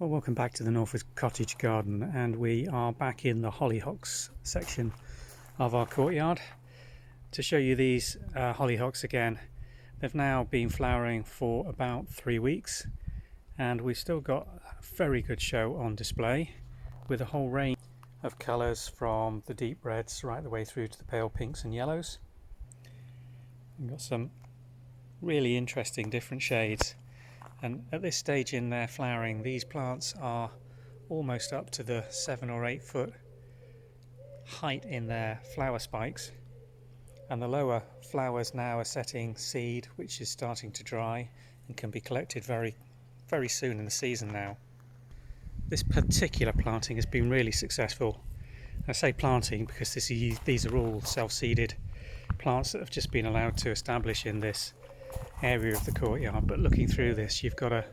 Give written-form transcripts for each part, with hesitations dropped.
Well, welcome back to the Norfolk cottage garden, and we are back in the Hollyhocks section of our courtyard to show you these hollyhocks again. They've now been flowering for about 3 weeks, and we've still got a very good show on display with a whole range of colours from the deep reds right the way through to the pale pinks and yellows. We've got some really interesting different shades. And at this stage in their flowering, these plants are almost up to the 7 or 8 foot height in their flower spikes, and the lower flowers now are setting seed, which is starting to dry and can be collected very soon in the season now. This particular planting has been really successful. I say planting because these are all self-seeded plants that have just been allowed to establish in this area of the courtyard, but looking through this, you've got a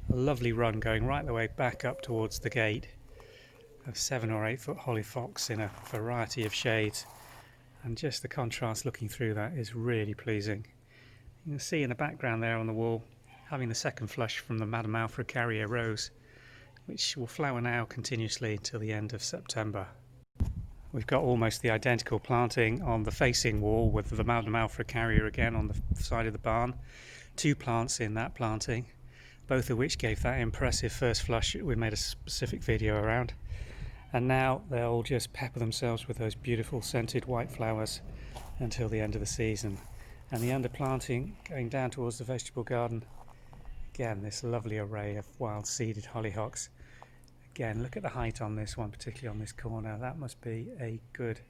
lovely run going right the way back up towards the gate of 7 or 8 foot hollyhocks in a variety of shades, and just the contrast looking through that is really pleasing. You can see in the background there on the wall having the second flush from the Madame Alfred Carrier rose, which will flower now continuously until the end of September. We've got almost the identical planting on the facing wall with the Madame Alfred Carrier again on the side of the barn. 2 plants in that planting, both of which gave that impressive first flush we made a specific video around. And now they'll just pepper themselves with those beautiful scented white flowers until the end of the season. And the underplanting going down towards the vegetable garden, again this lovely array of wild seeded hollyhocks. Again, look at the height on this one, particularly on this corner. That must be a good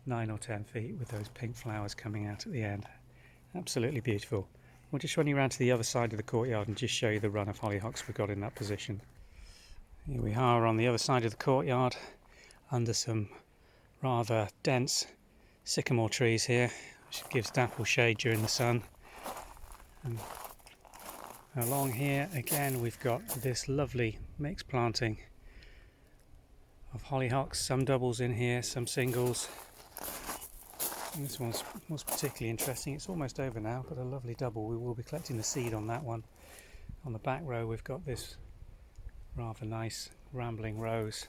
9 or 10 feet with those pink flowers coming out at the end. Absolutely beautiful. We'll just run you around to the other side of the courtyard and just show you the run of hollyhocks we've got in that position. Here we are on the other side of the courtyard under some rather dense sycamore trees here, which gives dapple shade during the sun. And along here again we've got this lovely mixed planting of hollyhocks, some doubles in here, some singles. And this one's particularly interesting. It's almost over now, but a lovely double. We will be collecting the seed on that one. On the back row we've got this rather nice rambling rose,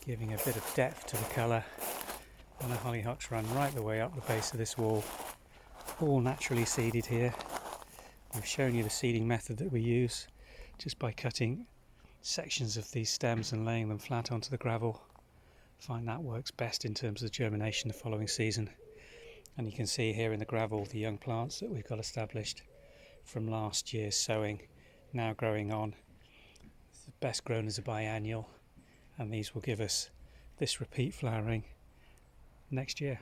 giving a bit of depth to the colour, and the hollyhocks run right the way up the base of this wall, all naturally seeded here. We've shown you the seeding method that we use just by cutting sections of these stems and laying them flat onto the gravel. I find that works best in terms of germination the following season. And you can see here in the gravel the young plants that we've got established from last year's sowing, now growing on. The best grown as a biennial, and these will give us this repeat flowering next year.